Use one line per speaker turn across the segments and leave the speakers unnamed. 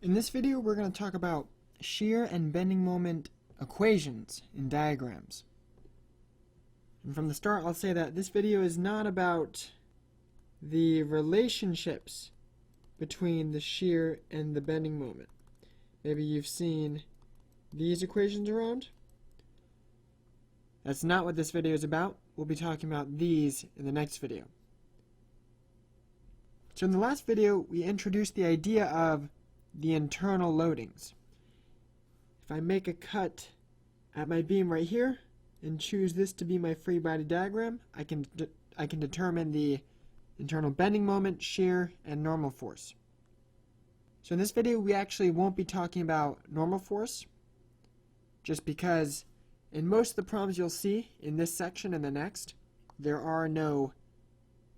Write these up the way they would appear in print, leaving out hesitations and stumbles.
In this video, we're going to talk about shear and bending moment equations in diagrams. And from the start, I'll say that this video is not about the relationships between the shear and the bending moment. Maybe you've seen these equations around. That's not what this video is about. We'll be talking about these in the next video. So in the last video, we introduced the idea of the internal loadings. If I make a cut at my beam right here and choose this to be my free body diagram, I can determine the internal bending moment, shear, and normal force. So in this video, we actually won't be talking about normal force, just because in most of the problems you'll see in this section and the next, there are no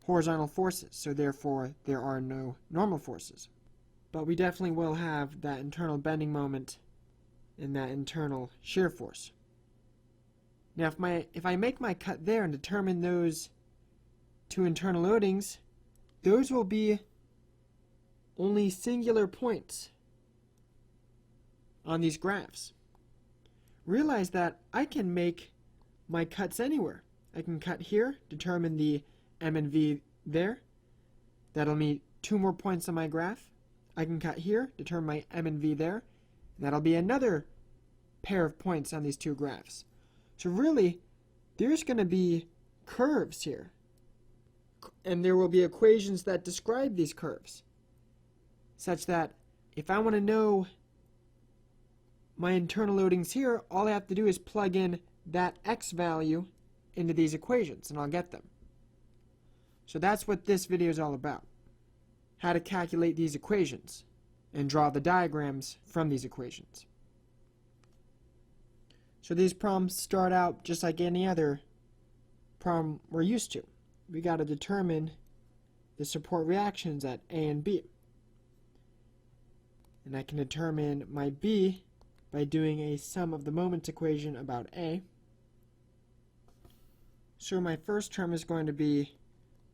horizontal forces, so therefore there are no normal forces. But we definitely will have that internal bending moment and that internal shear force. Now if I make my cut there and determine those two internal loadings, those will be only singular points on these graphs. Realize that I can make my cuts anywhere. I can cut here, determine the M and V there. That'll mean two more points on my graph. I can cut here, determine my M and V there, and that'll be another pair of points on these two graphs. So really, there's going to be curves here, and there will be equations that describe these curves, such that if I want to know my internal loadings here, all I have to do is plug in that x value into these equations, and I'll get them. So that's what this video is all about. How to calculate these equations and draw the diagrams from these equations. So these problems start out just like any other problem we're used to. We got to determine the support reactions at A and B. And I can determine my B by doing a sum of the moments equation about A. So my first term is going to be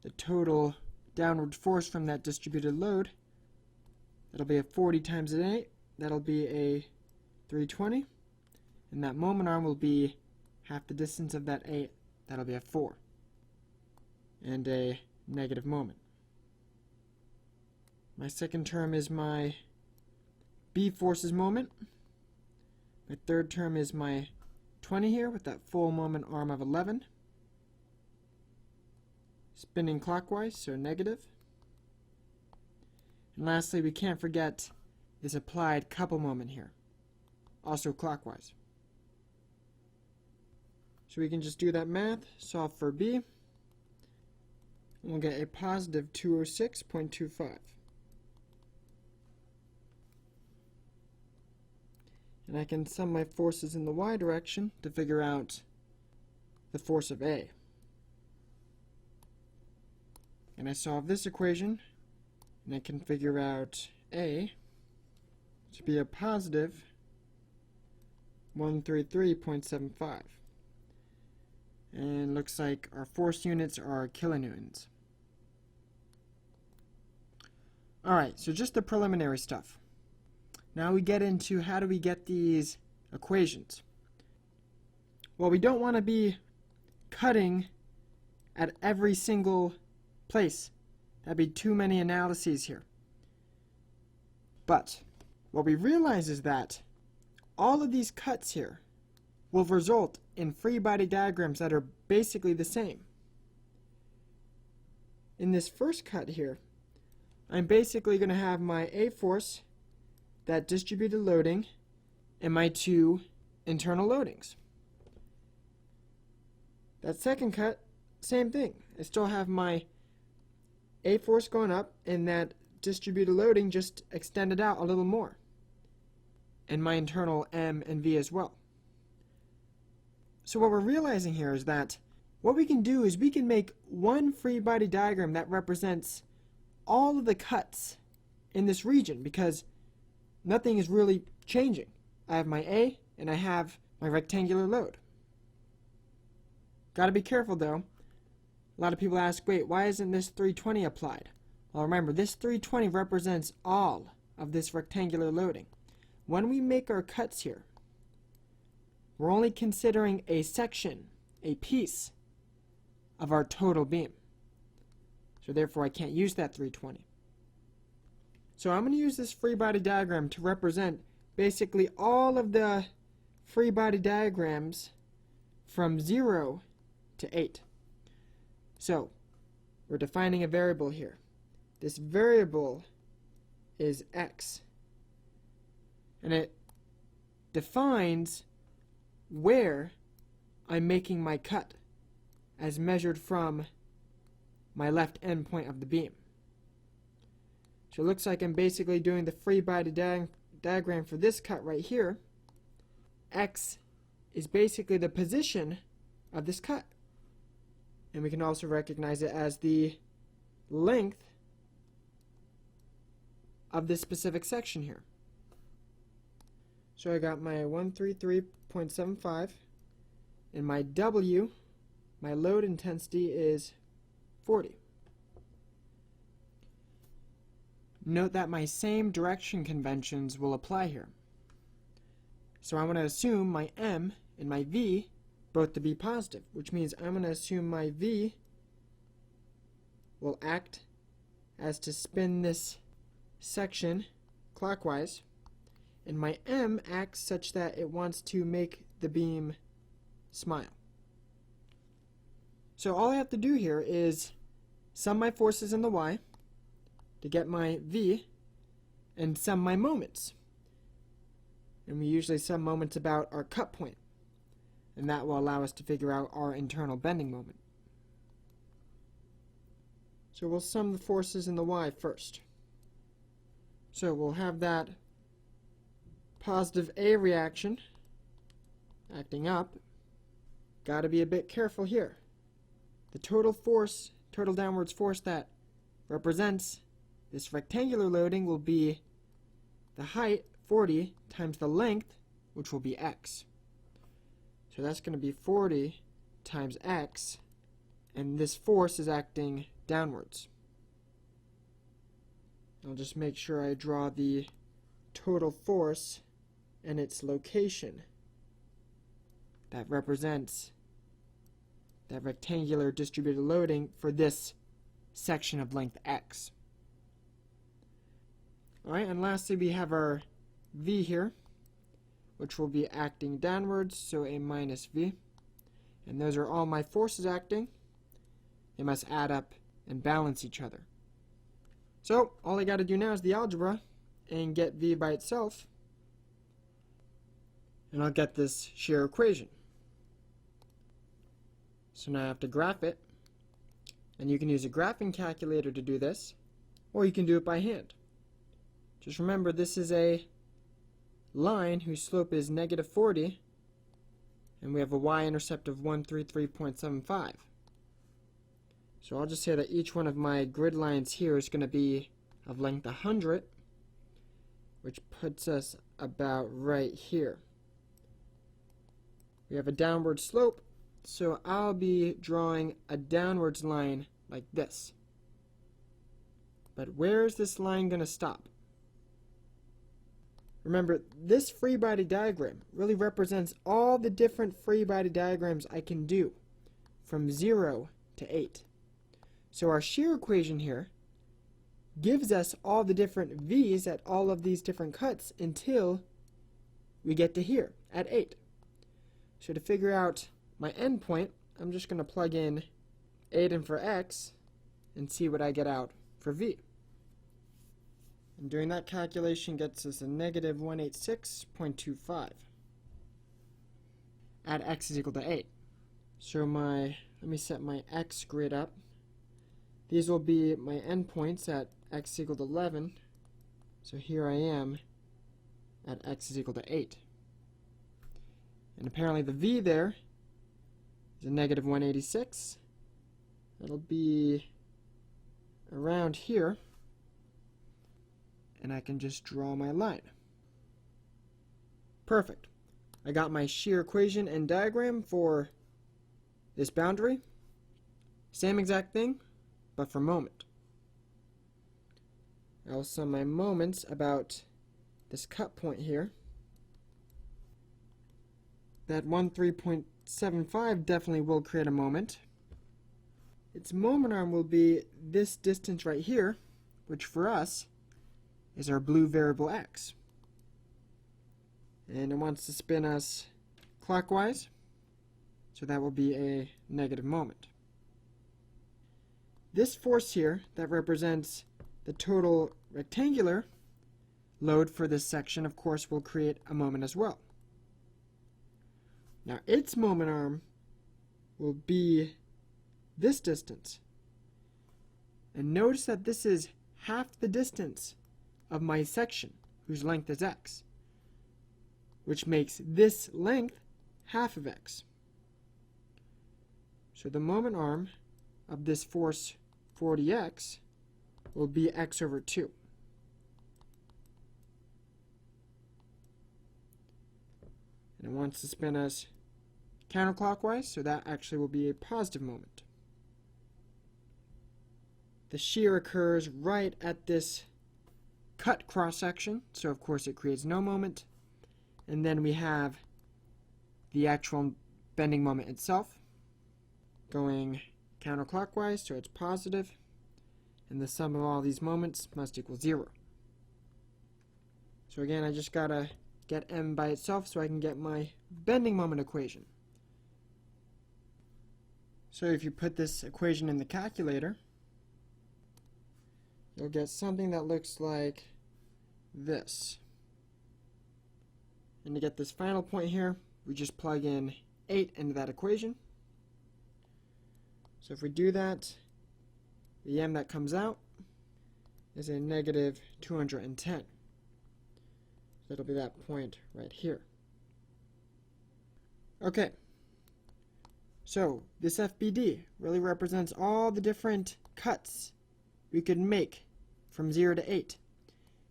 the total downward force from that distributed load. That'll be a 40 times an 8. That'll be a 320. And that moment arm will be half the distance of that 8. That'll be a 4. And a negative moment. My second term is my B forces moment. My third term is my 20 here with that full moment arm of 11. Spinning clockwise, so negative. And lastly, we can't forget this applied couple moment here, also clockwise. So we can just do that math, solve for B, and we'll get a positive 206.25. And I can sum my forces in the y direction to figure out the force of A. And I solve this equation, and I can figure out A to be a positive 133.75. And looks like our force units are kilonewtons. Alright, so just the preliminary stuff. Now we get into how do we get these equations. Well, we don't want to be cutting at every single place. That'd be too many analyses here. But what we realize is that all of these cuts here will result in free body diagrams that are basically the same. In this first cut here, I'm basically going to have my A force, that distributed loading, and my two internal loadings. That second cut, same thing. I still have my A force going up and that distributed loading just extended out a little more, and my internal M and V as well. So what we're realizing here is that what we can do is we can make one free body diagram that represents all of the cuts in this region, because nothing is really changing. I have my A and I have my rectangular load. Got to be careful though. A lot of people ask, wait, why isn't this 320 applied? Well, remember, this 320 represents all of this rectangular loading. When we make our cuts here, we're only considering a section, a piece of our total beam. So therefore I can't use that 320. So I'm going to use this free body diagram to represent basically all of the free body diagrams from 0 to 8. So we're defining a variable here. This variable is x, and it defines where I'm making my cut as measured from my left end point of the beam. So it looks like I'm basically doing the free body diagram for this cut right here. X is basically the position of this cut, and we can also recognize it as the length of this specific section here. So I got my 133.75, and my W, my load intensity, is 40. Note that my same direction conventions will apply here. So I'm going to assume my M and my V both to be positive, which means I'm going to assume my V will act as to spin this section clockwise, and my M acts such that it wants to make the beam smile. So all I have to do here is sum my forces in the Y to get my V and sum my moments. And we usually sum moments about our cut point, and that will allow us to figure out our internal bending moment. So we'll sum the forces in the Y first. So we'll have that positive A reaction acting up. Got to be a bit careful here. The total force, total downwards force that represents this rectangular loading will be the height, 40, times the length, which will be x. So that's going to be 40 times x, and this force is acting downwards. I'll just make sure I draw the total force and its location that represents that rectangular distributed loading for this section of length x. Alright, and lastly we have our V here, which will be acting downwards, so a minus V. And those are all my forces acting. They must add up and balance each other. So all I got to do now is the algebra and get V by itself, and I'll get this shear equation. So now I have to graph it, and you can use a graphing calculator to do this, or you can do it by hand. Just remember, this is a line whose slope is negative 40, and we have a y-intercept of 133.75. So I'll just say that each one of my grid lines here is going to be of length 100, which puts us about right here. We have a downward slope, so I'll be drawing a downwards line like this. But where is this line going to stop? Remember, this free body diagram really represents all the different free body diagrams I can do from 0 to 8. So our shear equation here gives us all the different V's at all of these different cuts until we get to here at 8. So to figure out my endpoint, I'm just going to plug in 8 in for x and see what I get out for V. And doing that calculation gets us a negative 186.25 at x is equal to 8. So let me set my x grid up. These will be my endpoints at x is equal to 11. So here I am at x is equal to 8. And apparently the V there is a negative 186. That'll be around here. And I can just draw my line. Perfect. I got my shear equation and diagram for this boundary. Same exact thing, but for moment. I'll sum my moments about this cut point here. That 13.75 definitely will create a moment. Its moment arm will be this distance right here, which for us is our blue variable x. And it wants to spin us clockwise, so that will be a negative moment. This force here that represents the total rectangular load for this section, of course, will create a moment as well. Now its moment arm will be this distance. And notice that this is half the distance of my section, whose length is x, which makes this length half of x. So the moment arm of this force 40x will be x over 2. And it wants to spin us counterclockwise, so that actually will be a positive moment. The shear occurs right at this cut cross-section, so of course it creates no moment. And then we have the actual bending moment itself going counterclockwise, so it's positive, and the sum of all these moments must equal 0. So again, I just gotta get m by itself so I can get my bending moment equation. So if you put this equation in the calculator, you'll get something that looks like this. And to get this final point here, we just plug in 8 into that equation. So if we do that, the m that comes out is a negative 210. So it'll be that point right here. Okay. So this FBD really represents all the different cuts we could make from 0 to 8.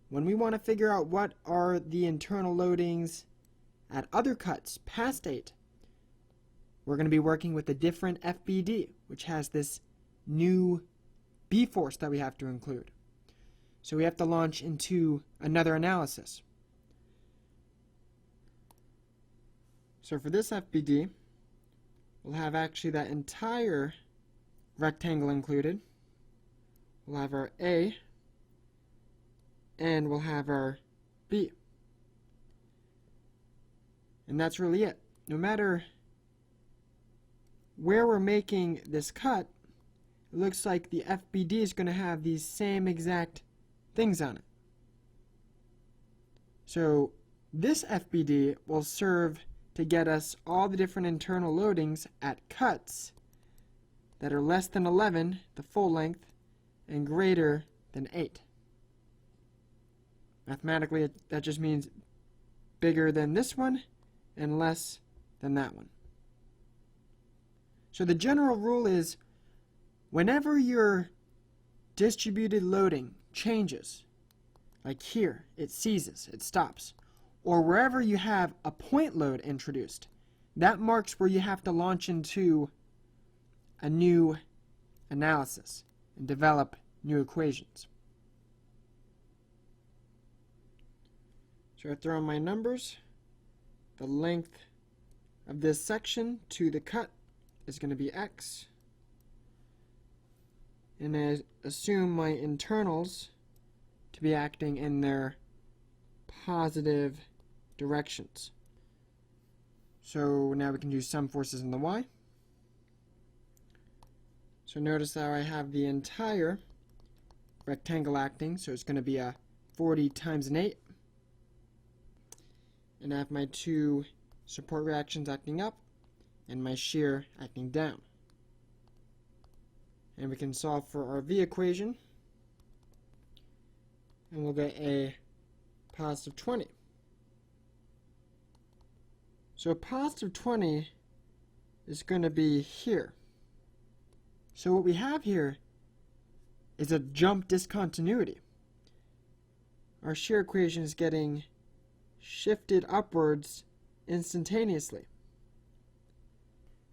When we want to figure out what are the internal loadings at other cuts past 8, we're going to be working with a different FBD, which has this new B force that we have to include. So we have to launch into another analysis. So for this FBD, we'll have actually that entire rectangle included. We'll have our A, and we'll have our B. And that's really it. No matter where we're making this cut, it looks like the FBD is going to have these same exact things on it. So this FBD will serve to get us all the different internal loadings at cuts that are less than 11, the full length, and greater than 8. Mathematically, that just means bigger than this one and less than that one. So the general rule is whenever your distributed loading changes, like here, it ceases, it stops, or wherever you have a point load introduced, that marks where you have to launch into a new analysis and develop new equations. So I throw in my numbers. The length of this section to the cut is going to be x. And I assume my internals to be acting in their positive directions. So now we can do some forces in the y. So notice how I have the entire rectangle acting, so it's going to be a 40 times an 8. And I have my two support reactions acting up and my shear acting down. And we can solve for our V equation, and we'll get a positive 20. So positive 20 is going to be here. So what we have here is a jump discontinuity. Our shear equation is getting shifted upwards instantaneously.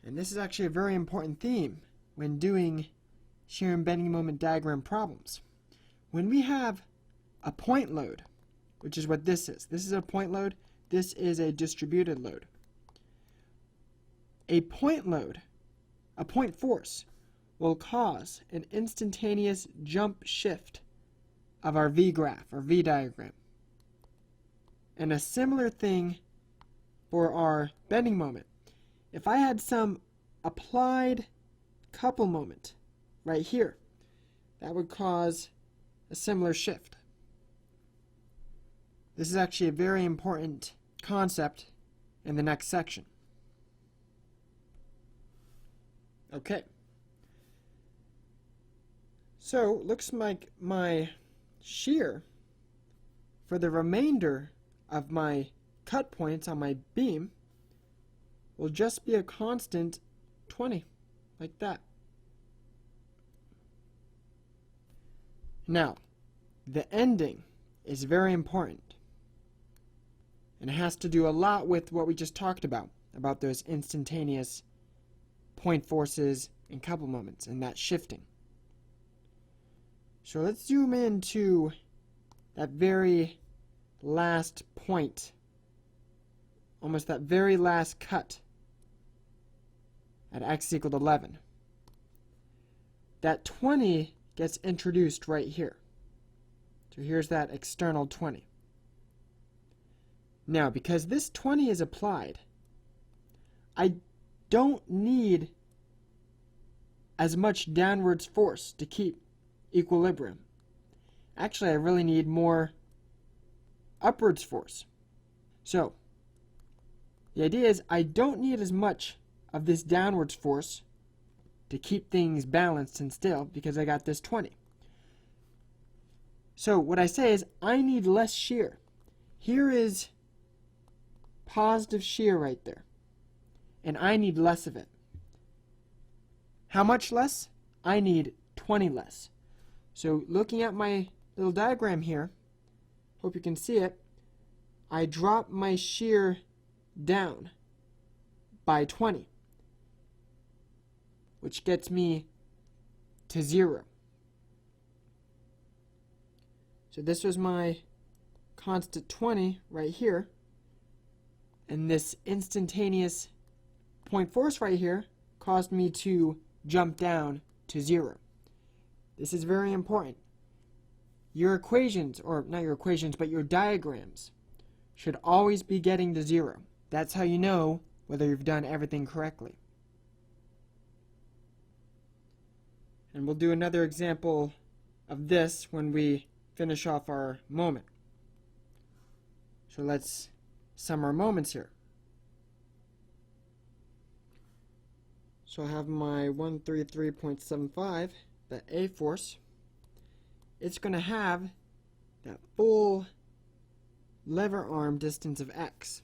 And this is actually a very important theme when doing shear and bending moment diagram problems. When we have a point load, which is what this is. This is a point load. This is a distributed load. A point load, a point force, will cause an instantaneous jump shift of our V graph or V diagram. And a similar thing for our bending moment. If I had some applied couple moment right here, that would cause a similar shift. This is actually a very important concept in the next section. Okay. So, looks like my shear for the remainder of my cut points on my beam will just be a constant 20, like that. Now, the ending is very important, and it has to do a lot with what we just talked about those instantaneous point forces and couple moments and that shifting. So let's zoom into that very last point, almost that very last cut at x equaled 11. That 20 gets introduced right here. So here's that external 20. Now, because this 20 is applied, I don't need as much downwards force to keep equilibrium. Actually, I really need more upwards force. So, the idea is I don't need as much of this downwards force to keep things balanced and still because I got this 20. So what I say is I need less shear. Here is positive shear right there, and I need less of it. How much less? I need 20 less. So looking at my little diagram here, hope you can see it, I drop my shear down by 20, which gets me to 0. So this was my constant 20 right here, and this instantaneous point force right here caused me to jump down to 0. This is very important. Your equations, or not your equations, but your diagrams should always be getting to 0. That's how you know whether you've done everything correctly. And we'll do another example of this when we finish off our moment. So let's sum our moments here. So I have my 133.75, the A force. It's going to have that full lever arm distance of x.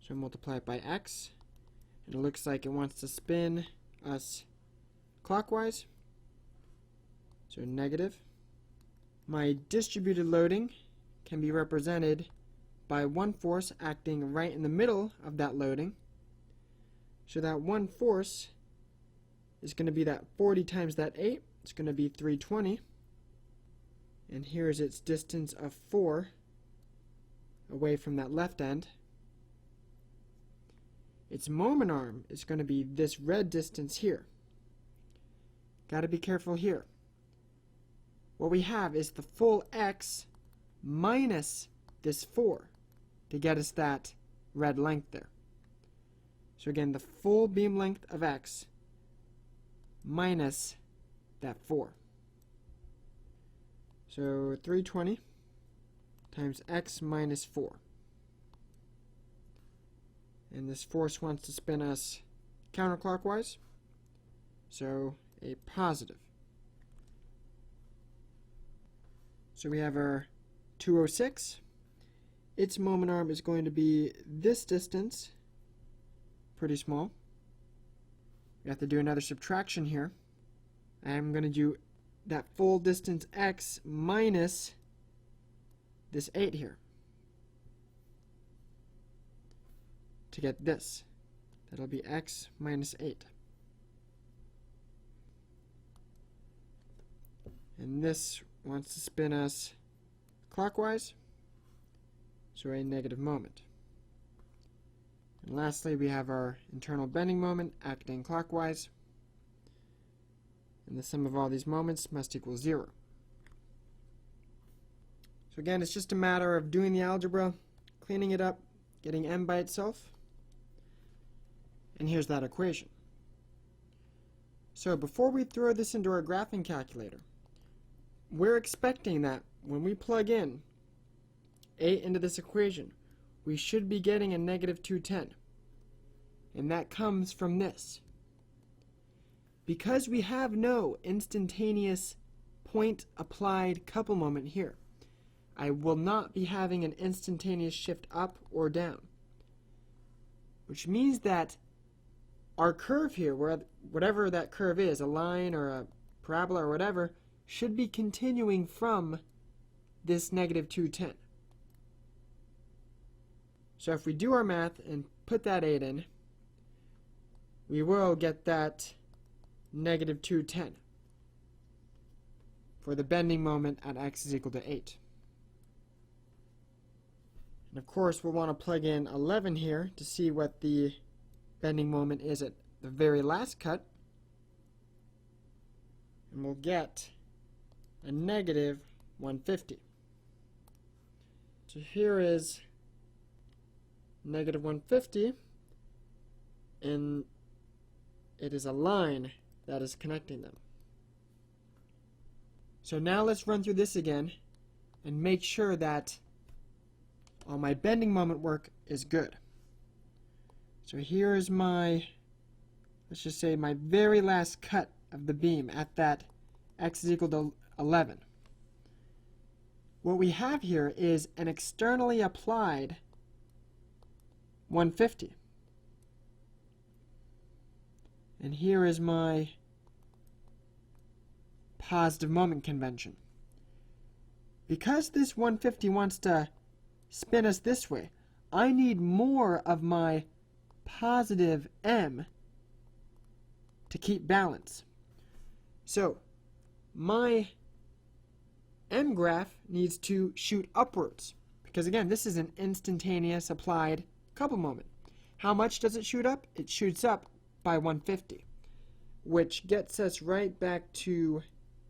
So multiply it by x, and it looks like it wants to spin us clockwise. So negative. My distributed loading can be represented by one force acting right in the middle of that loading. So that one force is going to be that 40 times that 8. It's going to be 320. And here is its distance of 4 away from that left end. Its moment arm is going to be this red distance here. Got to be careful here. What we have is the full x minus this 4 to get us that red length there. So again, the full beam length of x minus that 4. So 320 times x minus 4. And this force wants to spin us counterclockwise, so a positive. So we have our 206. Its moment arm is going to be this distance, pretty small. We have to do another subtraction here. I'm going to do that full distance x minus this 8 here to get this. That'll be x minus 8. And this wants to spin us clockwise, so a negative moment. And lastly, we have our internal bending moment acting clockwise, and the sum of all these moments must equal 0. So again, it's just a matter of doing the algebra, cleaning it up, getting m by itself, and here's that equation. So before we throw this into our graphing calculator, we're expecting that when we plug in 8 into this equation, we should be getting a negative 210. And that comes from this. Because we have no instantaneous point applied couple moment here, I will not be having an instantaneous shift up or down. Which means that our curve here, whatever that curve is, a line or a parabola or whatever, should be continuing from this negative 210. So if we do our math and put that 8 in, we will get that negative 210 for the bending moment at x is equal to 8. And of course, we'll want to plug in 11 here to see what the bending moment is at the very last cut. And we'll get a negative 150. So here is negative 150, and it is a line that is connecting them. So now let's run through this again and make sure that all my bending moment work is good. So here is my, let's just say my very last cut of the beam at that x is equal to 11. What we have here is an externally applied 150. And here is my positive moment convention. Because this 150 wants to spin us this way, I need more of my positive m to keep balance. So my m graph needs to shoot upwards, because again, this is an instantaneous applied couple moment. How much does it shoot up? It shoots up by 150, which gets us right back to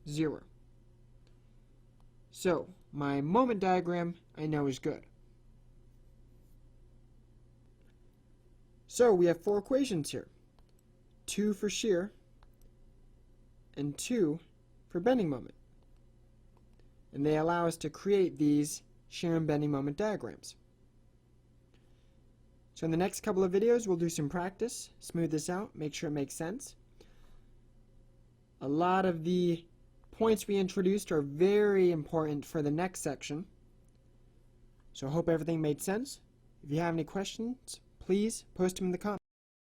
0. So my moment diagram I know is good. So we have 4 equations here. 2 for shear and 2 for bending moment. And they allow us to create these shear and bending moment diagrams. So in the next couple of videos, we'll do some practice, smooth this out, make sure it makes sense. A lot of the points we introduced are very important for the next section. So I hope everything made sense. If you have any questions, please post them in the comments.